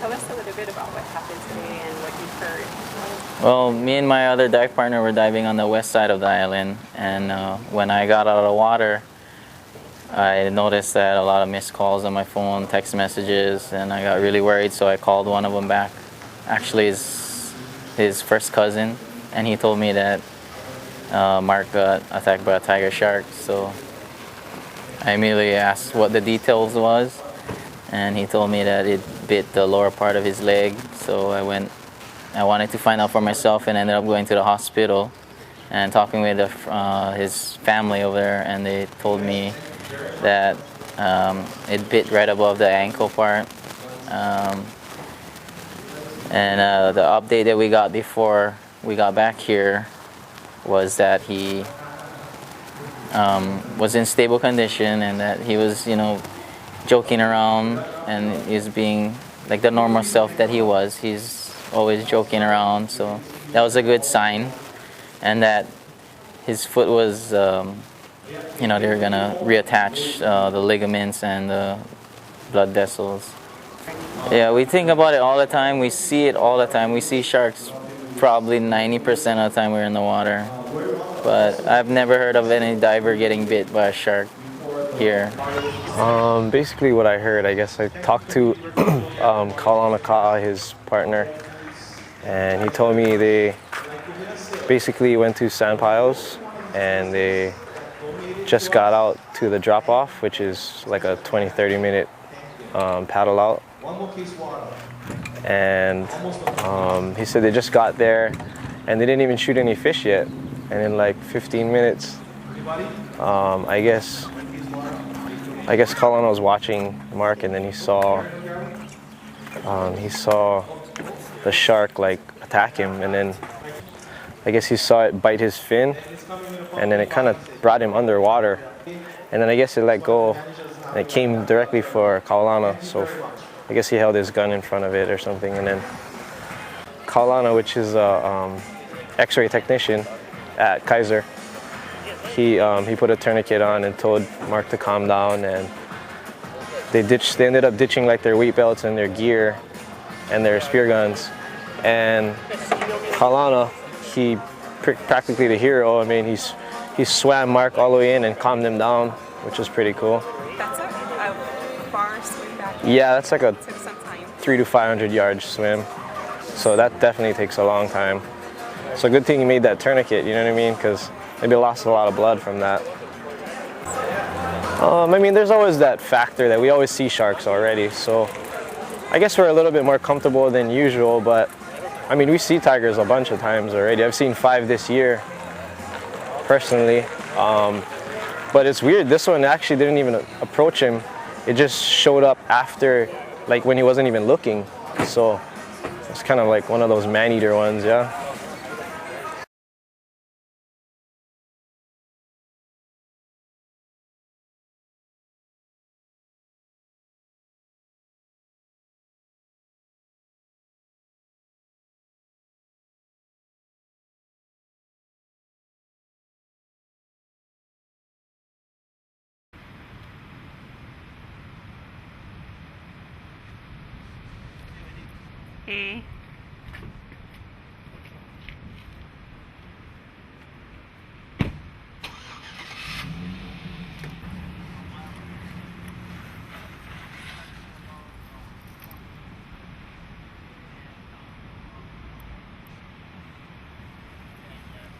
Tell us a little bit about what happened today and what you've heard. Well, me and my other dive partner were diving on the west side of the island, and when I got out of the water, I noticed that a lot of missed calls on my phone, text messages, and I got really worried, so I called one of them back. Actually, his first cousin, and he told me that Mark got attacked by a tiger shark. So I immediately asked what the details was, and he told me that it bit the lower part of his leg. So I wanted to find out for myself, and ended up going to the hospital and talking with his family over there, and they told me that it bit right above the ankle part. The update that we got before we got back here was that he was in stable condition, and that he was, joking around, and he's being like the normal self that he was. He's always joking around, so that was a good sign. And that his foot was, they were gonna reattach the ligaments and the blood vessels. Yeah, we think about it all the time. We see it all the time. We see sharks probably 90% of the time we're in the water. But I've never heard of any diver getting bit by a shark here. Basically what I heard, I guess I talked to Kalanaka, his partner, and he told me they basically went to sand piles and they just got out to the drop-off, which is like a 20-30 minute paddle out. And he said they just got there and they didn't even shoot any fish yet. And in like 15 minutes, I guess Kalana was watching Mark, and then he saw the shark like attack him, and then I guess he saw it bite his fin, and then it kind of brought him underwater, and then I guess it let go, and it came directly for Kalana. So I guess he held his gun in front of it or something, and then Kalana, which is a X-ray technician at Kaiser, he put a tourniquet on and told Mark to calm down, and they ended up ditching like their weight belts and their gear and their spear guns. And Kalana, he practically the hero. I mean, he swam Mark all the way in and calmed him down, which was pretty cool. That's a far swim back. Yeah, that's like a Took some time. 300 to 500 yard swim. So that definitely takes a long time. So good thing he made that tourniquet, you know what I mean? Because maybe lost a lot of blood from that. I mean, there's always that factor that we always see sharks already. So I guess we're a little bit more comfortable than usual, but I mean, we see tigers a bunch of times already. I've seen 5 this year, personally. But it's weird, this one actually didn't even approach him. It just showed up after, like when he wasn't even looking. So it's kind of like one of those man-eater ones, yeah. Hey.